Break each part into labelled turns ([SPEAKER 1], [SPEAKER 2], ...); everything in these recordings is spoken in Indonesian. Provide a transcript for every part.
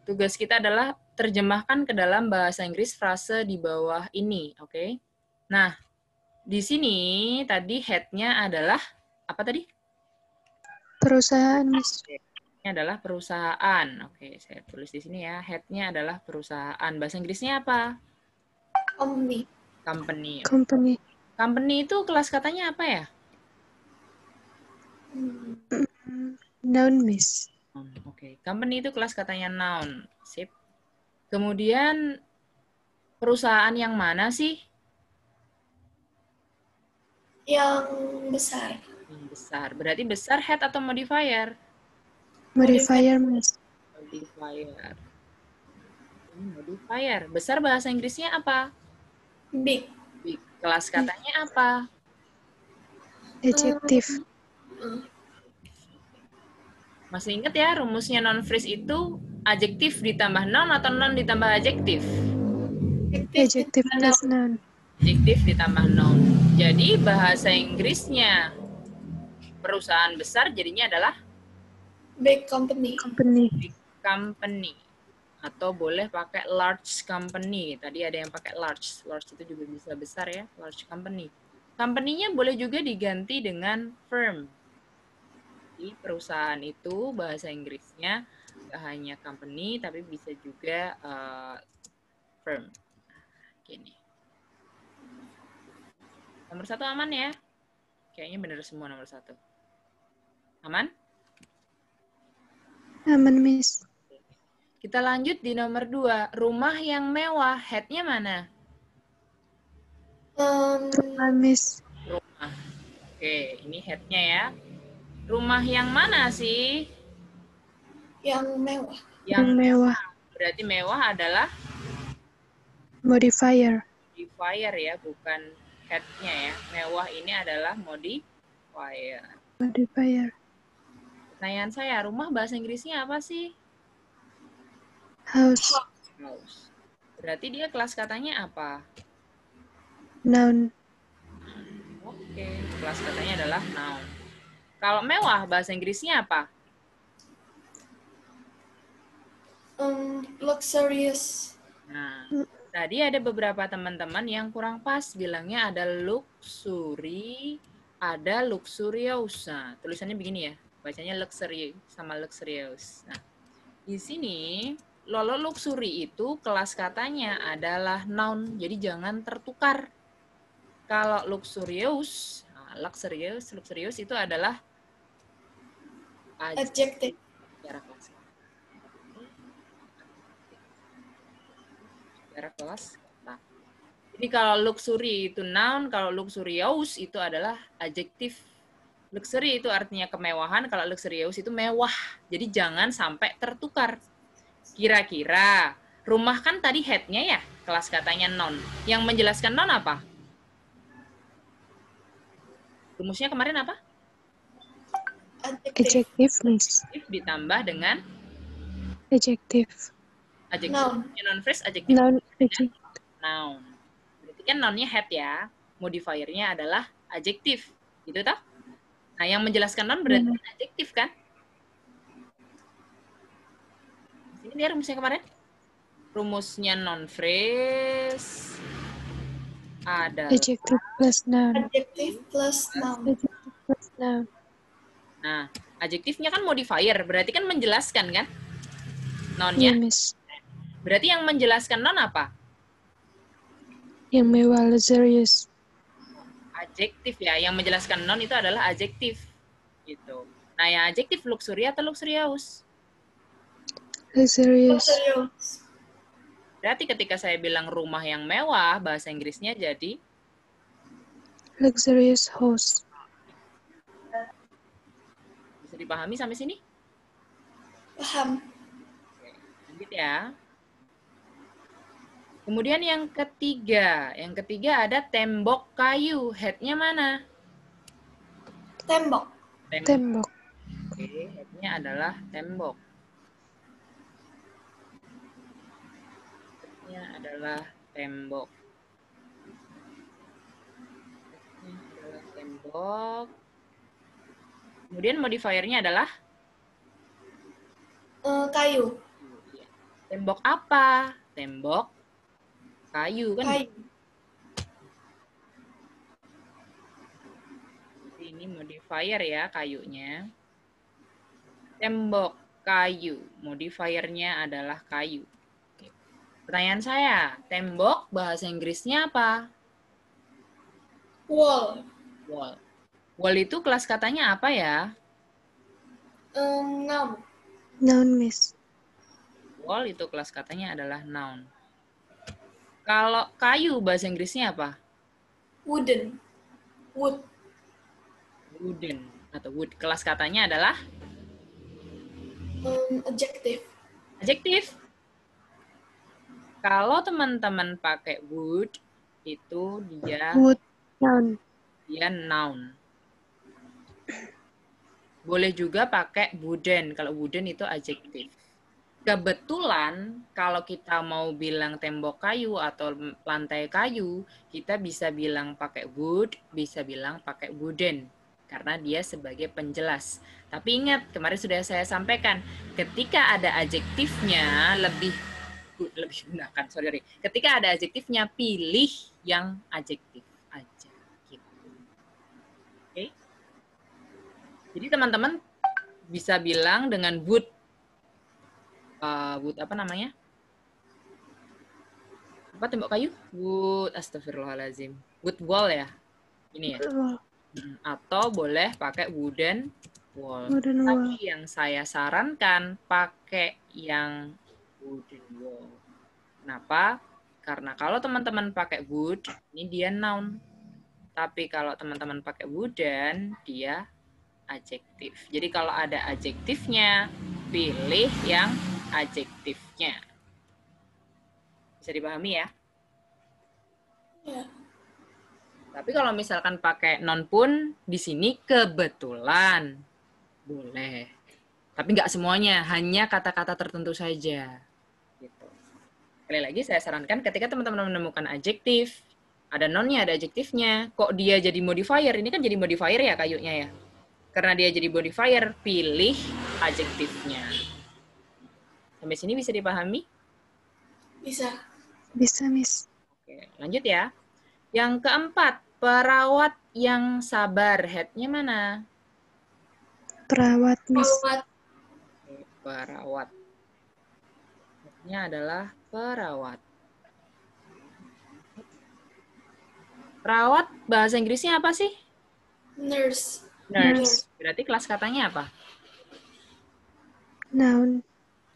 [SPEAKER 1] Tugas kita adalah terjemahkan ke dalam bahasa Inggris frase di bawah ini, oke? Nah, di sini tadi head-nya adalah apa tadi?
[SPEAKER 2] Perusahaan, Miss.
[SPEAKER 1] Ini adalah perusahaan. Oke, saya tulis di sini ya. Head-nya adalah perusahaan. Bahasa Inggrisnya apa?
[SPEAKER 3] Company.
[SPEAKER 1] Company.
[SPEAKER 2] Company.
[SPEAKER 1] Company itu kelas katanya apa ya?
[SPEAKER 2] Noun, Miss.
[SPEAKER 1] Oke, company itu kelas katanya noun. Sip. Kemudian perusahaan yang mana sih?
[SPEAKER 3] Yang besar.
[SPEAKER 1] Yang besar. Berarti besar head atau modifier?
[SPEAKER 2] Modifier, Miss.
[SPEAKER 1] Modifier. Ini modifier. Besar bahasa Inggrisnya apa?
[SPEAKER 3] Big.
[SPEAKER 1] Big. Kelas katanya apa?
[SPEAKER 2] Adjective.
[SPEAKER 1] Masih ingat ya rumusnya non phrase itu adjektif ditambah noun atau noun ditambah adjektif?
[SPEAKER 2] Adjective plus noun.
[SPEAKER 1] Adjektif ditambah noun. Jadi bahasa Inggrisnya perusahaan besar jadinya adalah
[SPEAKER 3] Big company.
[SPEAKER 2] Company.
[SPEAKER 1] big company. Atau boleh pakai large company. Tadi ada yang pakai large. Large itu juga bisa besar ya, large company. Company-nya boleh juga diganti dengan firm. Di perusahaan itu bahasa Inggrisnya nggak hanya company, tapi bisa juga firm. Gini. Nomor 1 aman ya? Kayaknya bener semua nomor 1. Aman?
[SPEAKER 2] Aman, Miss.
[SPEAKER 1] Kita lanjut di nomor 2. Rumah yang mewah, head-nya mana?
[SPEAKER 2] Rumah, Miss.
[SPEAKER 1] Rumah. Oke, ini head-nya ya. Rumah yang mana sih?
[SPEAKER 3] Yang mewah.
[SPEAKER 2] Yang mewah.
[SPEAKER 1] Berarti mewah adalah
[SPEAKER 2] Modifier.
[SPEAKER 1] modifier ya, bukan head-nya ya. Mewah ini adalah modifier.
[SPEAKER 2] Modifier.
[SPEAKER 1] Pertanyaan saya, rumah bahasa Inggrisnya apa sih?
[SPEAKER 2] House.
[SPEAKER 1] House. Berarti dia kelas katanya apa?
[SPEAKER 2] Noun.
[SPEAKER 1] Oke, kelas katanya adalah noun. Kalau mewah bahasa Inggrisnya apa?
[SPEAKER 3] Luxurious.
[SPEAKER 1] Nah, tadi ada beberapa teman-teman yang kurang pas bilangnya ada luxury, ada luxurious. Nah, tulisannya begini ya, bacanya luxury sama luxurious. Nah, di sini lolo luxury itu kelas katanya adalah noun, jadi jangan tertukar. Kalau luxurious, luxurious itu adalah
[SPEAKER 3] Adjective.
[SPEAKER 1] secara kelas. Secara kelas kata. Jadi kalau luxury itu noun, kalau luxurious itu adalah adjektif. Luxury itu artinya kemewahan, kalau luxurious itu mewah. Jadi jangan sampai tertukar. Kira-kira rumah kan tadi head-nya ya, kelas katanya noun. Yang menjelaskan noun apa? Rumusnya kemarin apa?
[SPEAKER 3] Adjective.
[SPEAKER 2] Adjective, Miss.
[SPEAKER 1] Ditambah dengan
[SPEAKER 2] Adjective.
[SPEAKER 1] adjektif.
[SPEAKER 3] Noun.
[SPEAKER 1] Non phrase adjektif.
[SPEAKER 2] Noun. Adjective.
[SPEAKER 1] Noun. Berarti kan noun-nya head ya. Modifier-nya adalah adjektif. Gitu toh? Nah, yang menjelaskan noun berarti adjektif kan? Ini dia rumusnya kemarin. Rumusnya non phrase adalah
[SPEAKER 2] Adjective plus noun.
[SPEAKER 3] Adjective plus noun.
[SPEAKER 2] Adjective plus noun.
[SPEAKER 1] nah, adjektifnya kan modifier, berarti kan menjelaskan kan?
[SPEAKER 2] Iya,
[SPEAKER 1] Noun-nya.
[SPEAKER 2] Miss.
[SPEAKER 1] Berarti yang menjelaskan noun apa?
[SPEAKER 2] Yang mewah, luxurious.
[SPEAKER 1] Adjektif ya, yang menjelaskan noun itu adalah adjektif. Gitu. Nah, yang adjektif luxury atau luxurious?
[SPEAKER 2] Luxurious.
[SPEAKER 3] Luxurious.
[SPEAKER 1] Berarti ketika saya bilang rumah yang mewah, bahasa Inggrisnya jadi
[SPEAKER 2] Luxurious house.
[SPEAKER 1] bisa dipahami sampai sini?
[SPEAKER 3] Paham.
[SPEAKER 1] Oke, lanjut ya. Kemudian yang ketiga ada tembok kayu. Head-nya mana?
[SPEAKER 3] Tembok.
[SPEAKER 2] Tembok.
[SPEAKER 1] Oke, head-nya adalah tembok. Head-nya adalah tembok. Head-nya adalah tembok. Kemudian modifier-nya adalah
[SPEAKER 3] Kayu.
[SPEAKER 1] Tembok apa? Tembok kayu kan?
[SPEAKER 3] Kayu.
[SPEAKER 1] Ini modifier ya kayunya. Tembok kayu. Modifiernya adalah kayu. Oke. Pertanyaan saya, tembok bahasa Inggrisnya apa?
[SPEAKER 3] Wall.
[SPEAKER 1] Wall. Wall itu kelas katanya apa ya?
[SPEAKER 3] Noun.
[SPEAKER 2] Noun, Miss.
[SPEAKER 1] Wall itu kelas katanya adalah noun. Kalau kayu bahasa Inggrisnya apa?
[SPEAKER 3] Wooden. Wood.
[SPEAKER 1] Wooden atau wood. Kelas katanya adalah
[SPEAKER 3] Adjective.
[SPEAKER 1] adjektif. Kalau teman-teman pakai wood, itu
[SPEAKER 2] Wood. Noun.
[SPEAKER 1] dia noun. Boleh juga pakai wooden. Kalau wooden itu adjektif. Kebetulan kalau kita mau bilang tembok kayu atau lantai kayu, kita bisa bilang pakai wood, bisa bilang pakai wooden. Karena dia sebagai penjelas. Tapi ingat, kemarin sudah saya sampaikan, ketika ada adjektifnya lebih gunakan, sorry. Ketika ada adjektifnya, pilih yang adjektif aja. Gitu. Oke? Jadi teman-teman bisa bilang dengan wood, wood apa namanya? Apa tembok kayu? Wood, astagfirullahaladzim. Wood wall ya? Ini ya? Atau boleh pakai wooden wall.
[SPEAKER 2] Wooden wall.
[SPEAKER 1] Tapi yang saya sarankan pakai yang wooden wall. Kenapa? Karena kalau teman-teman pakai wood, ini dia noun. Tapi kalau teman-teman pakai wooden, dia adjektif. Jadi kalau ada adjektifnya, pilih yang adjektifnya. Bisa dipahami ya?
[SPEAKER 3] Ya.
[SPEAKER 1] Tapi kalau misalkan pakai non pun di sini kebetulan boleh. Tapi nggak semuanya, hanya kata-kata tertentu saja. Gitu. Sekali lagi saya sarankan ketika teman-teman menemukan adjektif, ada nonnya, ada adjektifnya, kok dia jadi modifier? Ini kan jadi modifier ya kayunya ya. Karena dia jadi modifier, pilih adjektifnya. Sampai sini bisa dipahami?
[SPEAKER 3] Bisa.
[SPEAKER 2] Bisa, Miss.
[SPEAKER 1] Oke, lanjut ya. Yang keempat, perawat yang sabar. Head-nya mana?
[SPEAKER 2] Perawat, Miss.
[SPEAKER 3] Perawat.
[SPEAKER 1] Oke, perawat. Head-nya adalah perawat. Perawat bahasa Inggrisnya apa sih?
[SPEAKER 3] Nurse.
[SPEAKER 1] Nurse. Berarti kelas katanya apa?
[SPEAKER 2] Noun.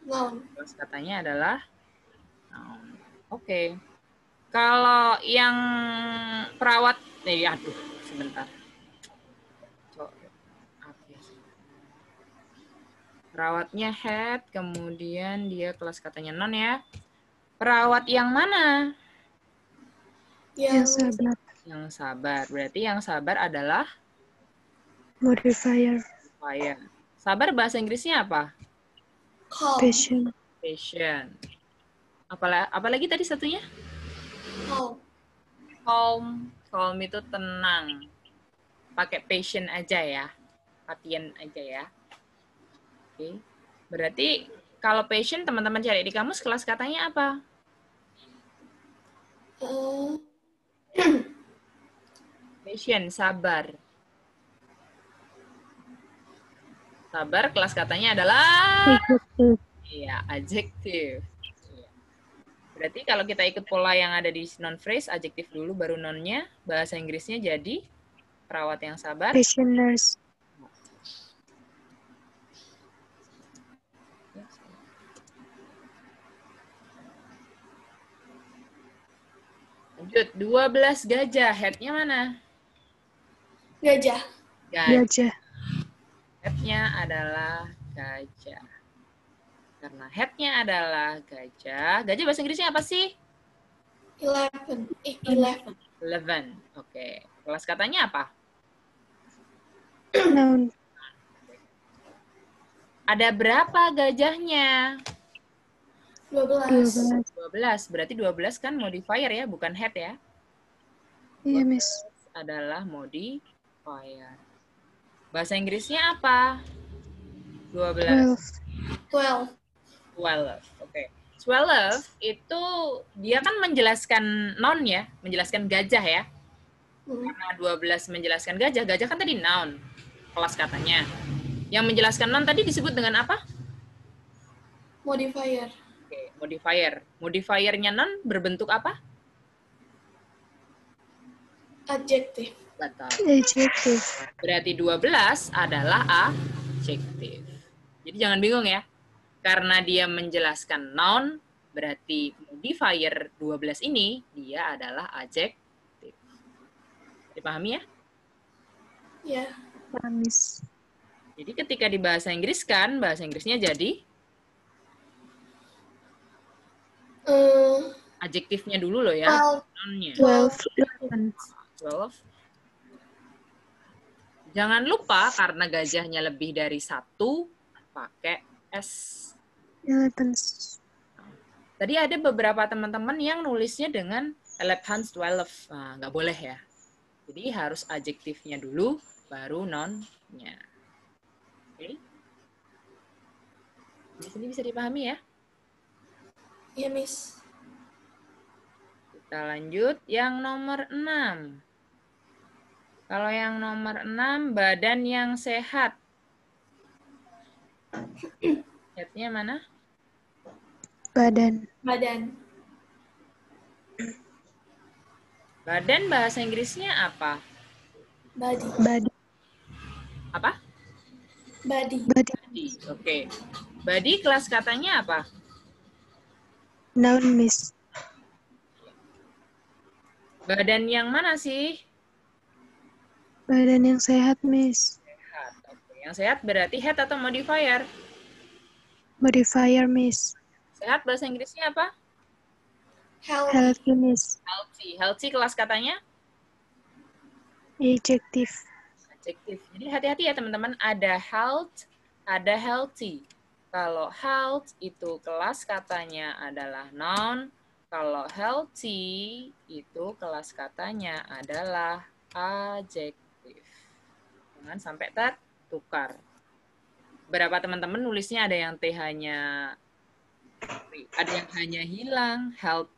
[SPEAKER 3] Noun.
[SPEAKER 1] Kelas katanya adalah noun. Oke. Kalau yang perawat, aduh, sebentar. Perawatnya head, kemudian dia kelas katanya non ya. Perawat yang mana?
[SPEAKER 2] Yang sabar.
[SPEAKER 1] Yang sabar. Berarti yang sabar adalah
[SPEAKER 2] Modifier.
[SPEAKER 1] fire. Sabar bahasa Inggrisnya apa?
[SPEAKER 3] Calm.
[SPEAKER 2] Patient.
[SPEAKER 1] Patient. Apalagi tadi satunya?
[SPEAKER 3] Calm.
[SPEAKER 1] Calm. Calm itu tenang. Pakai patient aja ya. Pasien aja ya. Oke. Berarti kalau patient teman-teman cari di kamus kelas katanya apa? Patient, sabar. Sabar kelas katanya adalah iya, adjektif. Berarti kalau kita ikut pola yang ada di non phrase, adjektif dulu baru nonnya, bahasa Inggrisnya jadi perawat yang sabar.
[SPEAKER 2] Patient nurse.
[SPEAKER 1] Lanjut, 12 gajah. Head-nya mana?
[SPEAKER 3] Gajah.
[SPEAKER 2] Gajah.
[SPEAKER 1] Head-nya adalah gajah. Karena head-nya adalah gajah. Gajah bahasa Inggrisnya apa sih?
[SPEAKER 3] 11.
[SPEAKER 1] 11. Oke. Kelas katanya apa?
[SPEAKER 2] Noun.
[SPEAKER 1] Ada berapa gajahnya?
[SPEAKER 3] 12.
[SPEAKER 1] 12. Berarti 12 kan modifier ya, bukan head ya.
[SPEAKER 2] Iya, Miss.
[SPEAKER 1] Adalah modifier. Bahasa Inggrisnya apa? 12.
[SPEAKER 3] 12.
[SPEAKER 1] 12. Oke. 12 itu dia kan menjelaskan noun ya, menjelaskan gajah ya. Karena 12 menjelaskan gajah, gajah kan tadi noun, kelas katanya. Yang menjelaskan noun tadi disebut dengan apa?
[SPEAKER 3] Modifier.
[SPEAKER 1] Oke, modifier. Modifiernya noun berbentuk apa?
[SPEAKER 3] Adjective.
[SPEAKER 1] Betul.
[SPEAKER 2] Adjective.
[SPEAKER 1] Berarti 12 adalah adjective. Jadi jangan bingung ya. Karena dia menjelaskan noun, berarti modifier 12 ini dia adalah adjective. Dipahami ya?
[SPEAKER 3] Ya.
[SPEAKER 2] Paham, Miss.
[SPEAKER 1] Jadi ketika di bahasa Inggris kan, bahasa Inggrisnya jadi adjektifnya dulu loh ya. Noun-nya.
[SPEAKER 2] 12, 11.
[SPEAKER 1] 12. Jangan lupa karena gajahnya lebih dari satu, pakai S.
[SPEAKER 2] 11.
[SPEAKER 1] Tadi ada beberapa teman-teman yang nulisnya dengan 11, 12. Nah, nggak boleh ya. Jadi harus adjektifnya dulu, baru noun-nya. Oke? Di sini bisa dipahami ya?
[SPEAKER 3] Ya, Miss.
[SPEAKER 1] Kita lanjut yang nomor 6. Kalau yang nomor 6, badan yang sehat. Headnya mana?
[SPEAKER 2] Badan.
[SPEAKER 3] Badan.
[SPEAKER 1] Badan bahasa Inggrisnya apa?
[SPEAKER 3] Body.
[SPEAKER 2] Body.
[SPEAKER 1] Apa?
[SPEAKER 3] Body.
[SPEAKER 2] Body.
[SPEAKER 1] Body. Oke. Body kelas katanya apa?
[SPEAKER 2] Noun, Miss.
[SPEAKER 1] Badan yang mana sih?
[SPEAKER 2] Badan yang sehat, Miss.
[SPEAKER 1] Sehat. Oke. Yang sehat berarti head atau modifier?
[SPEAKER 2] Modifier, Miss.
[SPEAKER 1] Sehat bahasa Inggrisnya apa?
[SPEAKER 3] Healthy.
[SPEAKER 2] Healthy, Miss.
[SPEAKER 1] Healthy. Healthy kelas katanya?
[SPEAKER 2] Adjective.
[SPEAKER 1] Adjektif. Jadi hati-hati ya teman-teman. Ada health, ada healthy. Kalau health itu kelas katanya adalah noun. Kalau healthy itu kelas katanya adalah adjektif. Jangan sampai tertukar. Berapa teman-teman nulisnya ada yang TH-nya, ada yang hanya hilang, health.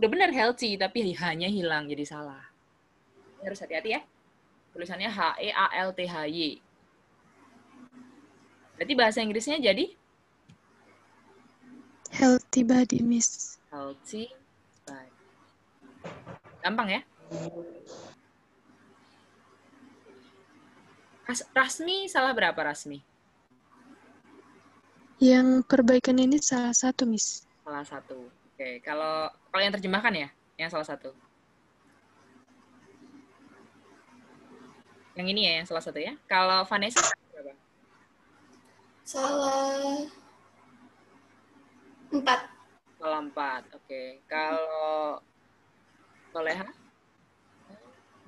[SPEAKER 1] Udah benar healthy, tapi hanya hilang, jadi salah. Ini harus hati-hati ya. Tulisannya HEALTHY. Berarti bahasa Inggrisnya jadi
[SPEAKER 2] Healthy body, Miss.
[SPEAKER 1] healthy body. Gampang ya? Rasmi salah berapa Rasmi?
[SPEAKER 2] Yang perbaikan ini salah satu, Miss.
[SPEAKER 1] Salah satu. Oke, kalau yang terjemahkan ya, yang salah satu. Yang ini ya, yang salah satu ya. Kalau Vanessa berapa?
[SPEAKER 3] Salah 4.
[SPEAKER 1] Salah 4. Oke. Kalau Soleha?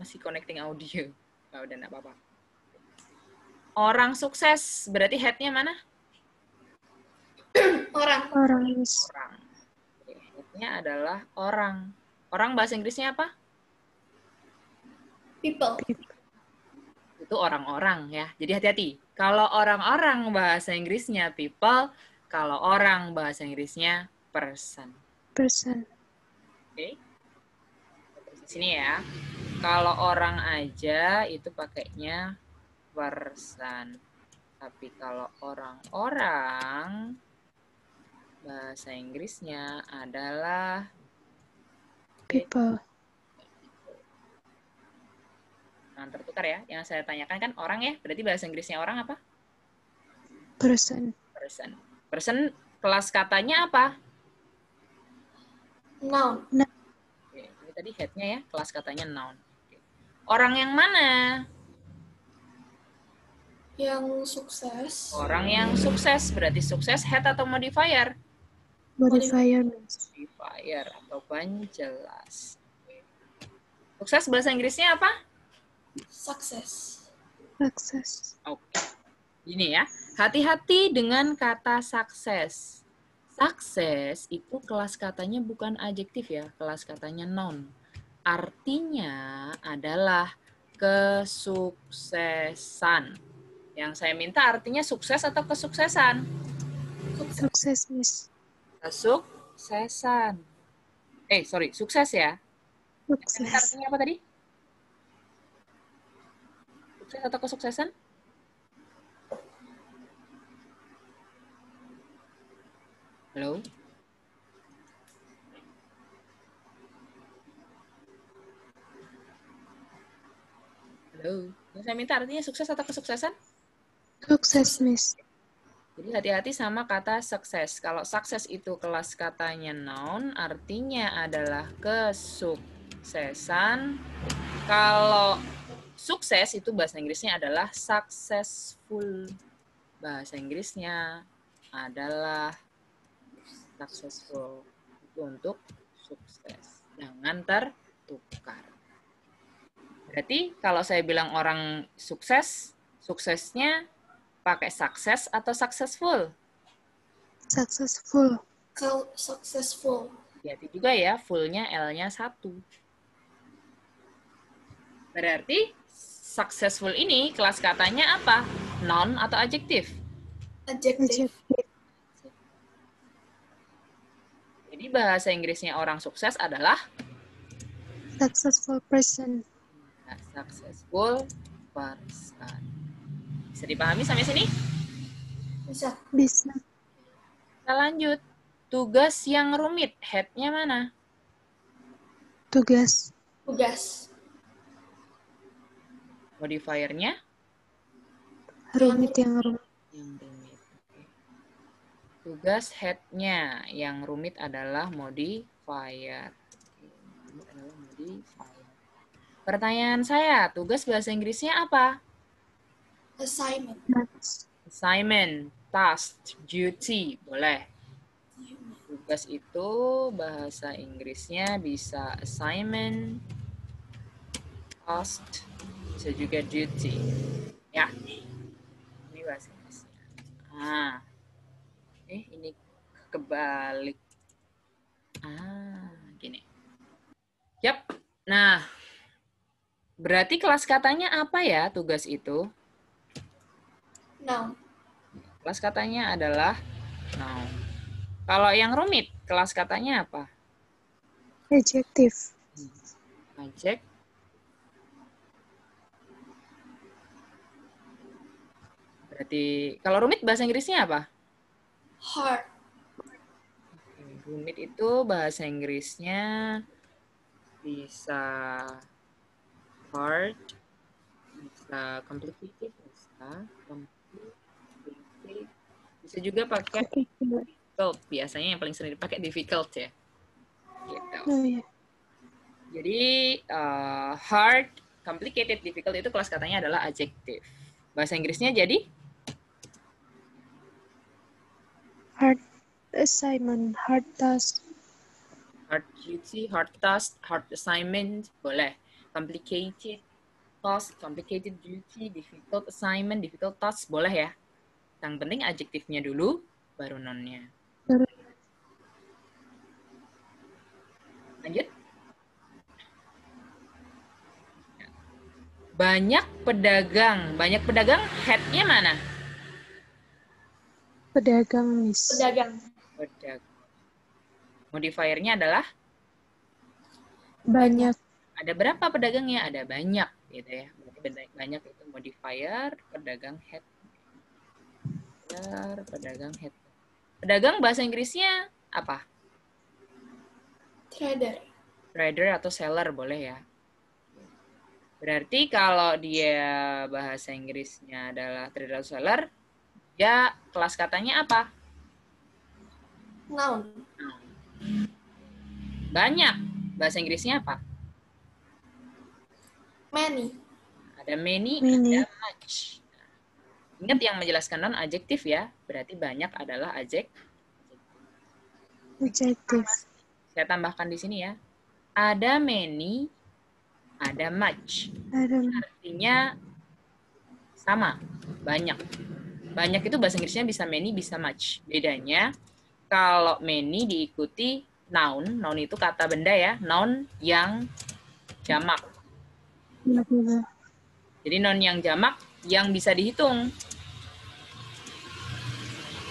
[SPEAKER 1] Masih connecting audio. Oh, udah enggak apa-apa. Orang sukses, berarti head-nya mana?
[SPEAKER 3] Orang.
[SPEAKER 2] Orang, Miss.
[SPEAKER 1] Orang. Oke, head-nya adalah orang. Orang bahasa Inggrisnya apa?
[SPEAKER 3] People.
[SPEAKER 1] Itu orang-orang ya. Jadi hati-hati. Kalau orang-orang bahasa Inggrisnya people, kalau orang bahasa Inggrisnya person.
[SPEAKER 2] Person.
[SPEAKER 1] Oke. Terus di sini ya. Kalau orang aja itu pakainya person. Tapi kalau orang-orang bahasa Inggrisnya adalah
[SPEAKER 2] People.
[SPEAKER 1] Jangan tertukar ya. Yang saya tanyakan kan orang ya. Berarti bahasa Inggrisnya orang apa?
[SPEAKER 2] Person.
[SPEAKER 1] Person. Person kelas katanya apa?
[SPEAKER 3] Noun.
[SPEAKER 1] Oke, ini tadi head-nya ya. Kelas katanya noun. Oke. Orang yang mana?
[SPEAKER 3] Yang sukses.
[SPEAKER 1] Orang yang sukses. Berarti sukses head atau modifier?
[SPEAKER 2] Modifier, Miss.
[SPEAKER 1] Modifier atau ban jelas. Oke. Sukses bahasa Inggrisnya apa?
[SPEAKER 3] Success.
[SPEAKER 2] Success.
[SPEAKER 1] Oke. Ini ya. Hati-hati dengan kata sukses. Sukses itu kelas katanya bukan adjektif ya. Kelas katanya noun. Artinya adalah kesuksesan. Yang saya minta artinya sukses atau kesuksesan?
[SPEAKER 2] Sukses, Miss.
[SPEAKER 1] Kesuksesan. Sorry, sukses ya.
[SPEAKER 2] Sukses.
[SPEAKER 1] Artinya apa tadi? Sukses atau kesuksesan? Halo? Halo? Yang saya minta artinya sukses atau kesuksesan?
[SPEAKER 2] Sukses, Miss.
[SPEAKER 1] Jadi hati-hati sama kata sukses. Kalau sukses itu kelas katanya noun, artinya adalah kesuksesan. Kalau sukses itu bahasa Inggrisnya adalah successful. Bahasa Inggrisnya adalah successful. Itu untuk sukses. Jangan tertukar. Berarti kalau saya bilang orang sukses, suksesnya pakai sukses atau successful?
[SPEAKER 2] Successful.
[SPEAKER 3] Successful.
[SPEAKER 1] Hati juga ya, full-nya L-nya 1. Berarti successful ini kelas katanya apa? Noun atau adjektif?
[SPEAKER 3] Adjective.
[SPEAKER 1] Jadi bahasa Inggrisnya orang sukses adalah
[SPEAKER 2] Successful person.
[SPEAKER 1] successful person. Bisa dipahami sampai sini?
[SPEAKER 3] Bisa.
[SPEAKER 2] Bisa.
[SPEAKER 1] Kita lanjut. Tugas yang rumit, head-nya mana?
[SPEAKER 2] Tugas.
[SPEAKER 3] Tugas.
[SPEAKER 1] Modifier-nya?
[SPEAKER 2] Rumit yang rumit.
[SPEAKER 1] Yang rumit. Oke. Tugas head-nya yang rumit adalah modifier. Ini adalah modifier. Pertanyaan saya, tugas bahasa Inggrisnya apa?
[SPEAKER 3] Assignment.
[SPEAKER 1] Assignment, task, duty, boleh. Tugas itu bahasa Inggrisnya bisa assignment, task, bisa juga duty. Ya, ini bahasa Inggrisnya. Ini kebalik. Gini. Yap. Nah, berarti kelas katanya apa ya tugas itu?
[SPEAKER 3] Noun.
[SPEAKER 1] Kelas katanya adalah noun. Kalau yang rumit, kelas katanya apa?
[SPEAKER 2] Adjective.
[SPEAKER 1] Adjek. Berarti kalau rumit bahasa Inggrisnya apa?
[SPEAKER 3] Hard.
[SPEAKER 1] Rumit itu bahasa Inggrisnya bisa hard, bisa complicated, bisa juga pakai difficult. Biasanya yang paling sering dipakai difficult ya. Gitu.
[SPEAKER 2] Oh, iya.
[SPEAKER 1] Jadi hard, complicated, difficult itu kelas katanya adalah adjective. Bahasa Inggrisnya jadi
[SPEAKER 2] Hard assignment, hard task.
[SPEAKER 1] hard duty, hard task, hard assignment, boleh. Complicated task, complicated duty, difficult assignment, difficult task, boleh ya. Yang penting adjektifnya dulu, baru noun-nya. Lanjut. Banyak pedagang head-nya mana?
[SPEAKER 2] Pedagang, Miss.
[SPEAKER 3] Pedagang.
[SPEAKER 1] Pedagang. Modifier-nya adalah?
[SPEAKER 2] Banyak.
[SPEAKER 1] Ada berapa pedagangnya? Ada banyak, gitu ya. Berarti banyak itu modifier, pedagang head. Pedagang head. Pedagang bahasa Inggrisnya apa?
[SPEAKER 3] Trader.
[SPEAKER 1] Trader atau seller boleh ya. Berarti kalau dia bahasa Inggrisnya adalah trader atau seller, dia kelas katanya apa?
[SPEAKER 3] Noun.
[SPEAKER 1] Banyak. Bahasa Inggrisnya apa?
[SPEAKER 3] Many.
[SPEAKER 1] Ada many,
[SPEAKER 2] Many.
[SPEAKER 1] ada much. Ingat yang menjelaskan non adjektif ya. Berarti banyak adalah adjektif. Saya tambahkan di sini ya. Ada many, ada much. Artinya sama, banyak. Banyak itu bahasa Inggrisnya bisa many, bisa much. Bedanya, kalau many diikuti noun. Noun itu kata benda ya. Noun yang jamak. Jadi noun yang jamak yang bisa dihitung.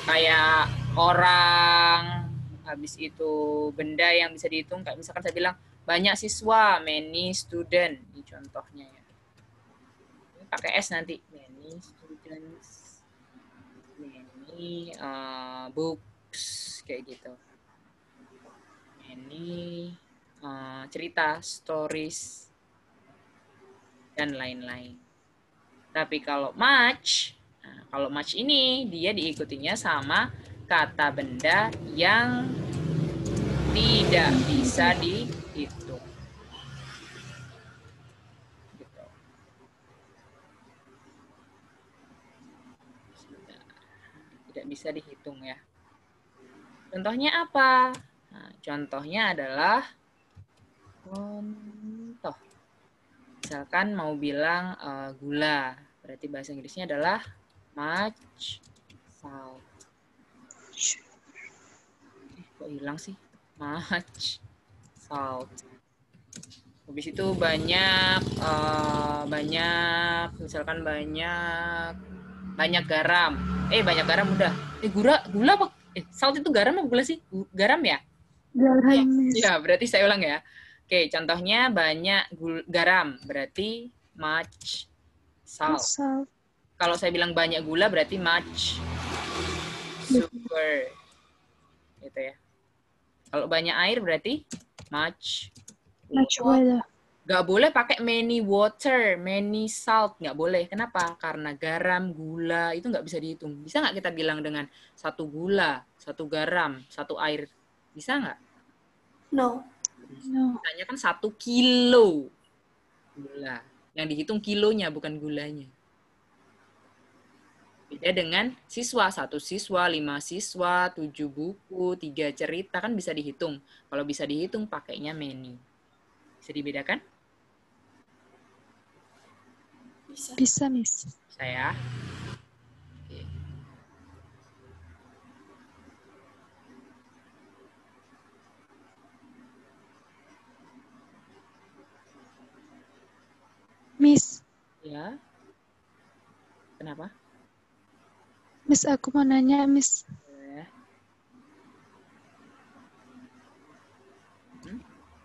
[SPEAKER 1] Kayak orang, habis itu benda yang bisa dihitung, kayak misalkan saya bilang banyak siswa, many student, ini contohnya ya. Ini pakai S nanti, many students, many books, kayak gitu. Many cerita, stories, dan lain-lain. Tapi kalau much, kalau much ini dia diikutinya sama kata benda yang tidak bisa dihitung. Gitu. Tidak bisa dihitung ya. Contohnya apa? Nah, contohnya adalah contoh. Misalkan mau bilang gula, berarti bahasa Inggrisnya adalah much salt. Kok hilang sih? Much salt. Habis itu banyak misalkan banyak garam. Banyak garam udah. Gula apa? Salt itu garam apa gula sih? Garam ya?
[SPEAKER 2] Garam, Miss.
[SPEAKER 1] Ya, berarti saya ulang ya. Oke, contohnya banyak garam, berarti much salt.
[SPEAKER 2] Salt.
[SPEAKER 1] Kalau saya bilang banyak gula, berarti much sugar. Gitu ya. Kalau banyak air, berarti much
[SPEAKER 2] water.
[SPEAKER 1] Nggak boleh pakai many water, many salt. Nggak boleh. Kenapa? Karena garam, gula, itu nggak bisa dihitung. Bisa nggak kita bilang dengan satu gula, satu garam, satu air? Bisa nggak?
[SPEAKER 3] No.
[SPEAKER 1] Misalnya kan 1 kilo gula. Yang dihitung kilonya, bukan gulanya. Beda dengan siswa. 1 siswa, 5 siswa, 7 buku, 3 cerita, kan bisa dihitung. Kalau bisa dihitung, pakainya many. Bisa dibedakan?
[SPEAKER 2] Bisa, Miss.
[SPEAKER 1] Saya.
[SPEAKER 2] Miss.
[SPEAKER 1] Ya. Kenapa?
[SPEAKER 2] Miss, aku mau nanya, Miss.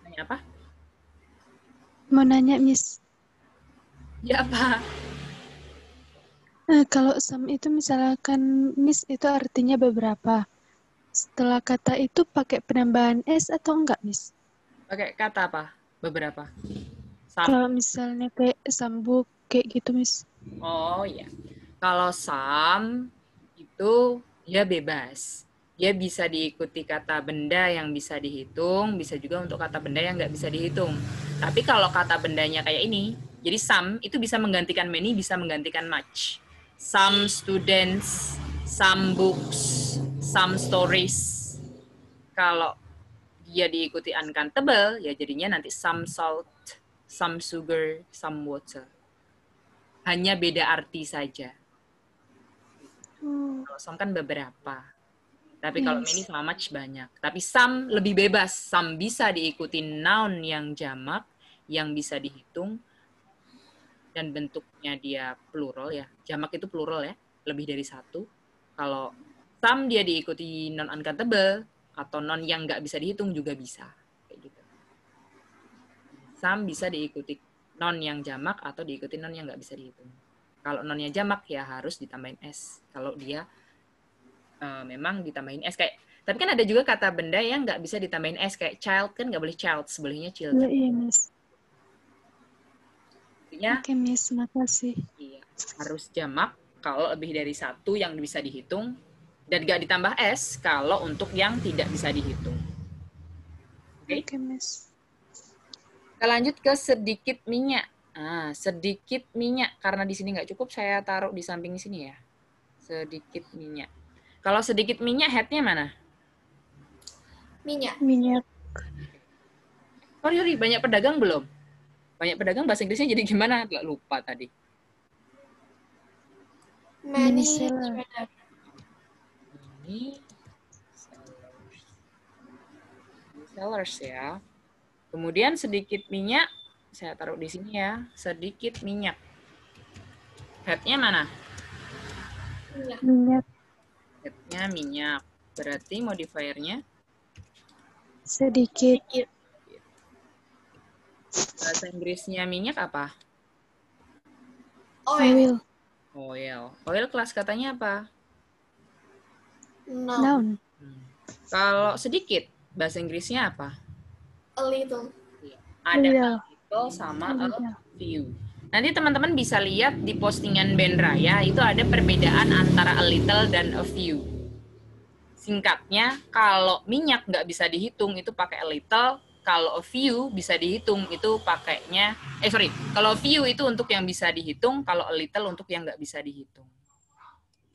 [SPEAKER 1] Nanya apa?
[SPEAKER 2] Mau nanya, Miss.
[SPEAKER 1] Ya apa?
[SPEAKER 2] Kalau some itu misalkan, Miss, itu artinya beberapa. Setelah kata itu pakai penambahan S atau enggak, Miss?
[SPEAKER 1] Pakai kata apa? Beberapa.
[SPEAKER 2] Kalau misalnya kayak sambuk, kayak gitu, Miss.
[SPEAKER 1] Oh iya. Kalau some itu ya bebas. Dia bisa diikuti kata benda yang bisa dihitung, bisa juga untuk kata benda yang nggak bisa dihitung. Tapi kalau kata bendanya kayak ini, jadi some itu bisa menggantikan many, bisa menggantikan much. Some students, some books, some stories. Kalau dia diikuti uncountable, ya jadinya nanti some salt, some sugar, some water. Hanya beda arti saja. Kalau some kan beberapa. Tapi kalau many sama much banyak. Tapi some lebih bebas. Some bisa diikuti noun yang jamak, yang bisa dihitung, dan bentuknya dia plural ya. Jamak itu plural ya, lebih dari satu. Kalau some dia diikuti non uncountable atau non yang nggak bisa dihitung juga bisa. Kayak gitu. Some bisa diikuti non yang jamak atau diikuti non yang nggak bisa dihitung. Kalau nonnya jamak ya harus ditambahin S. Kalau dia memang ditambahin S kayak. Tapi kan ada juga kata benda yang nggak bisa ditambahin S kayak child kan nggak boleh child, sebelahnya children.
[SPEAKER 2] Iya, Miss.
[SPEAKER 1] Artinya,
[SPEAKER 2] Oke, Miss, makasih.
[SPEAKER 1] Iya, harus jamak kalau lebih dari satu yang bisa dihitung dan nggak ditambah S kalau untuk yang tidak bisa dihitung. Oke,
[SPEAKER 2] Miss.
[SPEAKER 1] Kita lanjut ke sedikit minyak. Sedikit minyak karena di sini nggak cukup saya taruh di samping sini ya. Sedikit minyak. Kalau sedikit minyak headnya mana?
[SPEAKER 3] Minyak.
[SPEAKER 1] Sorry, banyak pedagang belum? Banyak pedagang bahasa Inggrisnya jadi gimana? Lupa tadi.
[SPEAKER 3] Many
[SPEAKER 2] seller.
[SPEAKER 1] Ini sellers ya. Kemudian sedikit minyak, saya taruh di sini ya. Sedikit minyak. Headnya mana?
[SPEAKER 2] Minyak.
[SPEAKER 1] Headnya minyak. Berarti modifiernya
[SPEAKER 2] Sedikit.
[SPEAKER 3] Sedikit.
[SPEAKER 1] Bahasa Inggrisnya minyak apa?
[SPEAKER 3] Oil.
[SPEAKER 1] Oil. Oil kelas katanya apa?
[SPEAKER 3] No.
[SPEAKER 2] Noun.
[SPEAKER 1] Kalau sedikit, bahasa Inggrisnya apa?
[SPEAKER 3] A little.
[SPEAKER 1] Ada
[SPEAKER 2] Little.
[SPEAKER 1] a little sama a
[SPEAKER 2] Little.
[SPEAKER 1] few. Nanti teman-teman bisa lihat di postingan band raya, itu ada perbedaan antara a little dan a few. Singkatnya, kalau minyak nggak bisa dihitung, itu pakai a little. Kalau a few bisa dihitung, itu pakainya, kalau few itu untuk yang bisa dihitung, kalau a little untuk yang nggak bisa dihitung.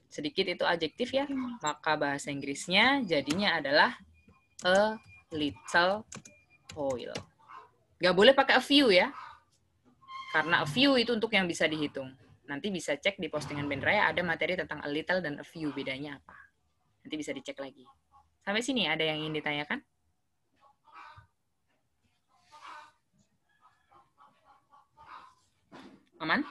[SPEAKER 1] Sedikit itu adjektif ya, maka bahasa Inggrisnya jadinya adalah a little oil. Nggak boleh pakai a few ya, karena a few itu untuk yang bisa dihitung. Nanti bisa cek di postingan band raya, ada materi tentang a little dan a few, bedanya apa. Nanti bisa dicek lagi. Sampai sini ada yang ingin ditanyakan? Aman?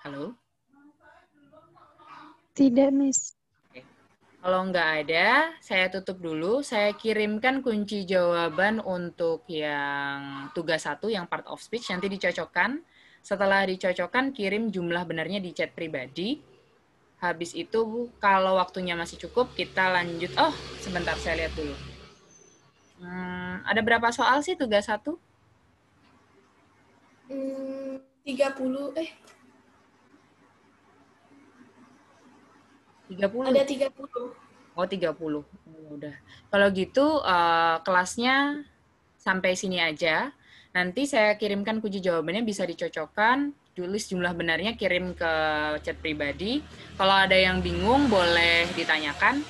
[SPEAKER 1] Halo?
[SPEAKER 2] Tidak, Miss.
[SPEAKER 1] Kalau nggak ada, saya tutup dulu. Saya kirimkan kunci jawaban untuk yang tugas 1, yang part of speech. Nanti dicocokkan. Setelah dicocokkan, kirim jumlah benarnya di chat pribadi. Habis itu, kalau waktunya masih cukup, kita lanjut. Oh, sebentar, saya lihat dulu. Ada berapa soal sih tugas 1?
[SPEAKER 3] 30.
[SPEAKER 1] 30?
[SPEAKER 3] Ada 30.
[SPEAKER 1] Oh, 30. Udah. Kalau gitu, kelasnya sampai sini aja. Nanti saya kirimkan kunci jawabannya, bisa dicocokkan. Tulis jumlah benarnya, kirim ke chat pribadi. Kalau ada yang bingung, boleh ditanyakan.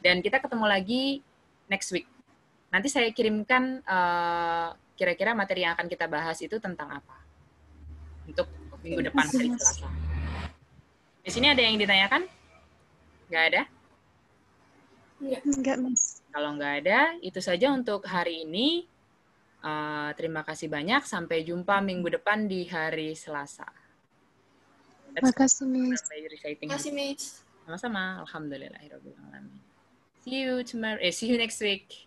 [SPEAKER 1] Dan kita ketemu lagi next week. Nanti saya kirimkan kira-kira materi yang akan kita bahas itu tentang apa. Untuk minggu depan, hari Selasa. Di sini ada yang ditanyakan? Nggak ada?
[SPEAKER 2] Enggak, Miss.
[SPEAKER 1] Kalau nggak ada, itu saja untuk hari ini. Terima kasih banyak. Sampai jumpa minggu depan di hari Selasa.
[SPEAKER 2] Makasih, Miss.
[SPEAKER 3] Terima kasih, Miss.
[SPEAKER 1] Sama-sama. Alhamdulillahirrahmanirrahim. See you tomorrow. See you next week.